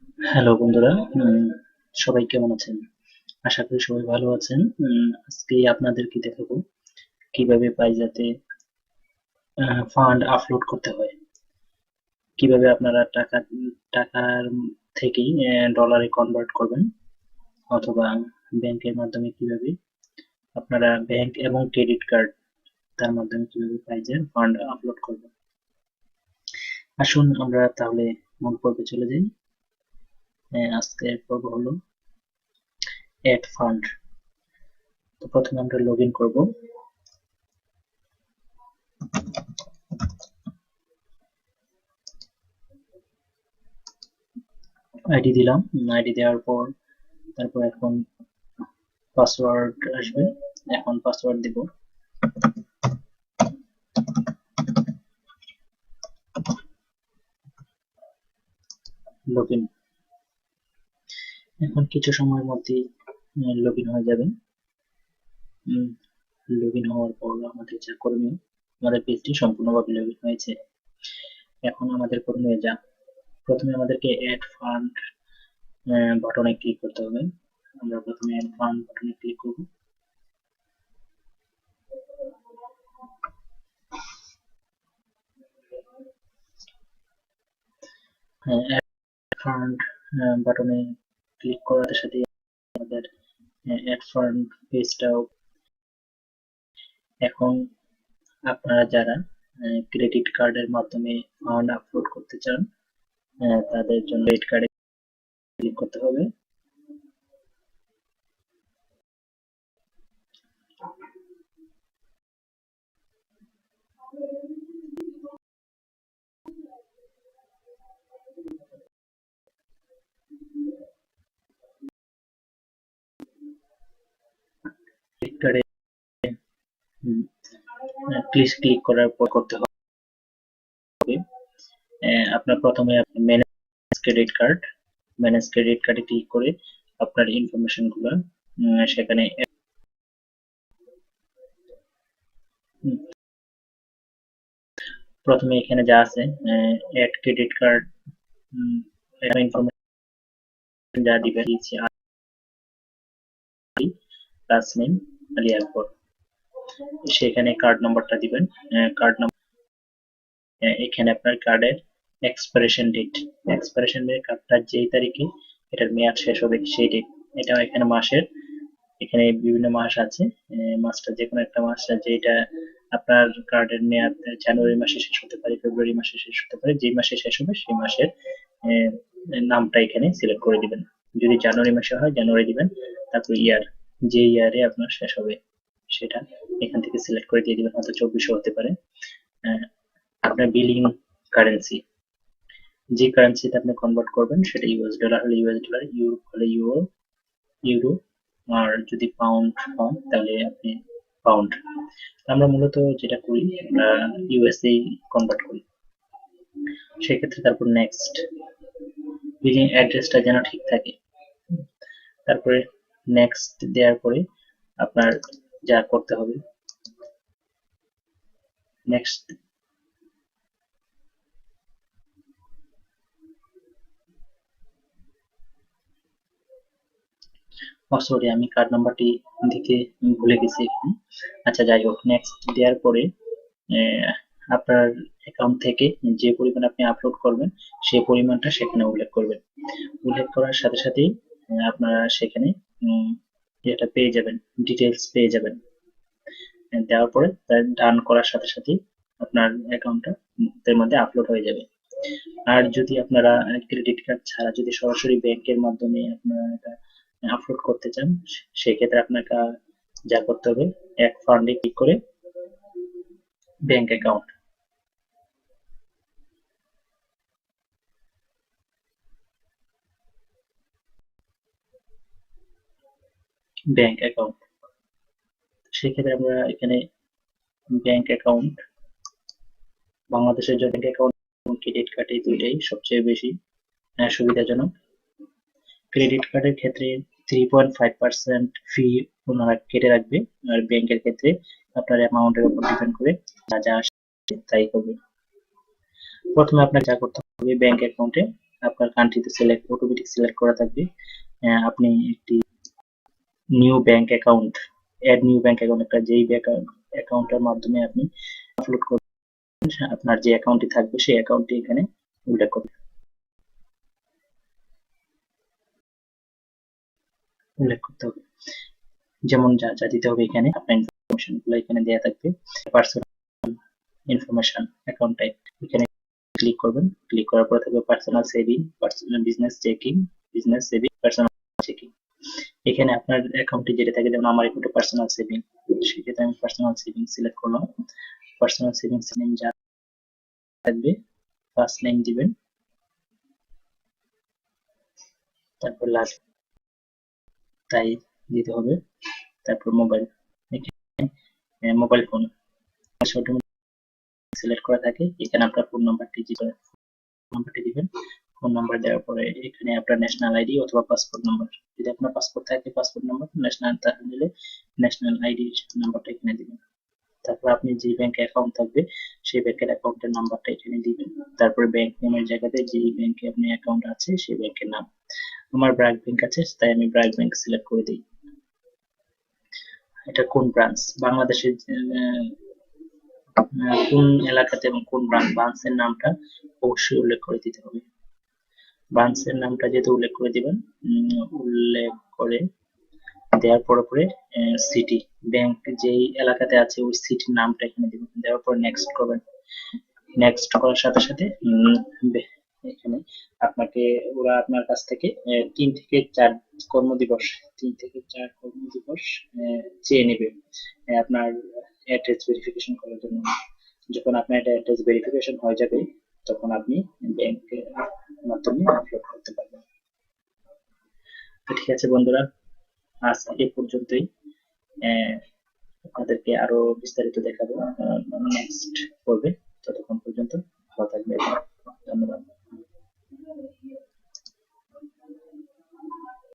Hello বন্ধুরা, সবাই কেমন আছেন? আশা করি সবাই ভালো আছেন। আজকে আপনাদেরকে দেখাবো কিভাবে পাইজাতে ফান্ড আপলোড করতে হয়। কিভাবে আপনারা টাকার থেকেই ডলারে কনভার্ট করবেন, অথবা ব্যাংকের মাধ্যমে কিভাবে আপনারা ব্যাংক এবং ক্রেডিট কার্ড তার মাধ্যমে কিভাবে পাইজের ফান্ড আপলোড করবেন। আসুন আমরা তাহলে মূল পর্বে চলে যাই। আজকের পর্ব হলো অ্যাড ফান্ড। তো প্রথমে আমরা লগ ইন করবো। আইডি দিলাম। আইডি দেওয়ার পর তারপর এখন পাসওয়ার্ড আসবে। এখন পাসওয়ার্ড দিব। Log in. এখন কিছু সময়ের মধ্যেই লগ ইন হয়ে যাবে। লগ ইন হওয়ার পর আমাদের যা করণীয়, আমাদের পেজটি সম্পূর্ণভাবে লগ ইন হয়েছে। এখন আমাদের করণীয় যা, প্রথমে আমাদেরকে অ্যাড ফান্ড বাটনে ক্লিক করতে হবে। আমরা প্রথমে অ্যাড ফান্ড বাটনে ক্লিক করব। অ্যাড ফান্ড বাটনে ক্লিক করার সাথে আমাদের অ্যাড ফান্ড পেজটাও। এখন আপনারা যারা ক্রেডিট কার্ডের মাধ্যমে ফান্ড আপলোড করতে চান, তাদের জন্য ক্রেডিট কার্ডে ক্লিক করতে হবে। ক্রেডিট কার্ডে ক্লিক করার পর করতে হবে আপনার প্রথমে manage credit card. Manage credit কার্ডে ক্লিক করে আপনার ইনফরমেশন গুলো সেখানে প্রথমে এখানে যা আছে অ্যাড ক্রেডিট কার্ড ইনফরমেশন যা দিবে দিয়েছি, লাস্ট নেম আলী আকবর। সেখানে কার্ড নাম্বারটা দিবেন। কার্ড নাম্বার এখানে আপনার কার্ডের এক্সপাইরেশন ডেট, কার্ডটা যেই তারিখে এটার মেয়াদ শেষ হবে সেই ডেট। এটা এখানে মাসের, এখানে বিভিন্ন মাস আছে। মাসটা যে কোনো একটা মাস, যেটা আপনার কার্ডের মেয়াদ জানুয়ারি মাসে শেষ হতে পারে, ফেব্রুয়ারি মাসে শেষ হতে পারে। যে মাসে শেষ হবে সেই মাসের নামটা এখানে সিলেক্ট করে দিবেন। যদি জানুয়ারি মাসে হয় জানুয়ারি দিবেন। তারপর ইয়ার, যে ইয়ারে আপনার শেষ হবে সেটা এখান থেকে সিলেক্ট করে দিয়ে দিবেন, হয়তো 2400 হতে পারে। আপনার বিলিং কারেন্সি, যে কারেন্সিতে আপনি কনভার্ট করবেন সেটা ইউএস ডলার হলে ইউএস ডলার, ইউরো হলে ইউরো, ইউরো। আর যদি পাউন্ড হয় তাহলে আপনি পাউন্ড। আমরা মূলত যেটা করি, আমরা ইউএসএ কনভার্ট করি। সেক্ষেত্রে তারপর নেক্সট, বিলিং অ্যাড্রেসটা যেন ঠিক থাকে। তারপরে নেক্সট দেওয়ার পরে আপনার যা করতে হবে, নেক্সট সরি, আমি কার্ড নাম্বারটি দিতে ভুলে গেছি এখানে। আচ্ছা, যাই হোক, নেক্সট দেওয়ার পরে আপনার অ্যাকাউন্ট থেকে যে পরিমাণ আপনি আপলোড করবেন সেই পরিমাণটা সেখানে উল্লেখ করবেন। উল্লেখ করার সাথে সাথেই আপনারা সেখানে এটা পেয়ে যাবেন, ডিটেলস পেয়ে যাবেন। দেওয়ার পরে ডান করার সাথে সাথেই আপনার অ্যাকাউন্টটা এর মধ্যে আপলোড হয়ে যাবে। আর যদি আপনারা ক্রেডিট কার্ড ছাড়া যদি সরাসরি ব্যাংকের মাধ্যমে আপনারা এটা আপলোড করতে চান, সেক্ষেত্রে আপনাকে যা করতে হবে, এক ফান্ডে ক্লিক করে ব্যাংক অ্যাকাউন্ট, ব্যাংক অ্যাকাউন্ট। সেক্ষেত্রে আমরা এখানে ব্যাংক অ্যাকাউন্ট, বাংলাদেশের জন্য ব্যাংক অ্যাকাউন্ট এবং ক্রেডিট কার্ড এই দুইটাই সবচেয়ে বেশি সুবিধাজনক। ক্রেডিট কার্ডের ক্ষেত্রে 3.5% ফি ওনারা কেটে রাখবে। আর ব্যাংকের ক্ষেত্রে আপনার অ্যামাউন্টের উপর ডিপেন্ড করে যা যা আসে তাই করবে। প্রথমে আপনাকে যা করতে হবে, ব্যাংক অ্যাকাউন্টে আপনার কান্ট্রিতে অটোমেটিক সিলেক্ট করা থাকবে। আপনি একটি new bank account, add new bank account, একটা যেই অ্যাকাউন্টের মাধ্যমে আপনি আপলোড করবেন, আপনার যে অ্যাকাউন্টটি থাকবে সেই অ্যাকাউন্টটি এখানে উল্লেখ করতে হবে। যেমন যা যা দিতে হবে এখানে আপনার ইনফরমেশন গুলো এখানে দেওয়া থাকবে। পার্সোনাল ইনফরমেশন, অ্যাকাউন্ট টাইপ, এখানে ক্লিক করবেন। ক্লিক করার পর থাকবে personal saving, personal business checking, business saving, personal checking. এখানে আপনার অ্যাকাউন্টে যেটা থাকে, যেমন আমার অ্যাকাউন্টে পার্সোনাল সেভিং, সেক্ষেত্রে আমি পার্সোনাল সেভিং সিলেক্ট করলাম। পার্সোনাল সেভিংস নেম যা থাকবে ফার্স্ট নেম দিবেন, তারপর লাস্ট তাই দিতে হবে, তারপর মোবাইল, মোবাইল ফোন সিলেক্ট করা থাকে। এখানে আপনার ফোন নাম্বারটি দিবেন। ফোন নাম্বার দেওয়ার পরে এখানে আপনার ন্যাশনাল আইডি অথবা পাসপোর্ট নাম্বার, যদি আপনার পাসপোর্ট থাকে পাসপোর্ট নাম্বার, ন্যাশনাল দিলে ন্যাশনাল আইডি নাম্বারটা এখানে দিবেন। তারপর আপনি যে ব্যাংকে অ্যাকাউন্ট থাকবে সেই ব্যাংকের অ্যাকাউন্টের নাম্বারটা এখানে দিবেন। তারপরে ব্যাংক নেমের জায়গাতে যে ব্যাংকে আপনি অ্যাকাউন্ট আছে সেই ব্যাংকের নাম। আমার ব্র্যাক ব্যাংক আছে তাই আমি ব্র্যাক ব্যাংক সিলেক্ট করে দিই। এটা কোন ব্রাঞ্চ, বাংলাদেশের কোন এলাকাতে এবং কোন ব্রাঞ্চের নামটা অবশ্যই উল্লেখ করে দিতে হবে। ব্রাঞ্চের নামটা যেহেতু উল্লেখ করে দিবেন, উল্লেখ করে দেওয়ার পরে সিটি, ব্যাংক যেই এলাকাতে আছে ওই সিটির নামটা এখানে দিবেন। দেওয়ার পর নেক্সট করবেন। নেক্সট করার সাথে সাথে এখানে আপনাকে ওরা আপনার কাছ থেকে 3 থেকে 4 কর্মদিবস 3 থেকে 4 কর্মদিবস চেয়ে নেবে আপনার অ্যাড্রেস ভেরিফিকেশন করার জন্য। যখন আপনার অ্যাড্রেস ভেরিফিকেশন হয়ে যাবে তখন আপনি ব্যাংকের মাধ্যমে আপলোড করতে পারবেন। তো ঠিক আছে বন্ধুরা, আজ এ পর্যন্তই। আপনাদেরকে আরো বিস্তারিত দেখাবো নেক্সট পর্বে। ততক্ষণ পর্যন্ত ভালো থাকবেন, ধন্যবাদ।